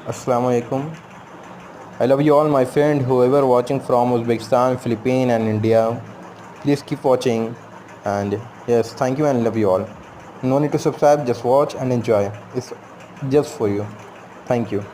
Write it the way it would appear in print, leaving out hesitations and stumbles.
Assalamu alaikum. I love you all, my friend, whoever watching from Uzbekistan, Philippines, and India. Please keep watching. And yes, thank you and love you all. No need to subscribe, just watch and enjoy. It's just for you. Thank you.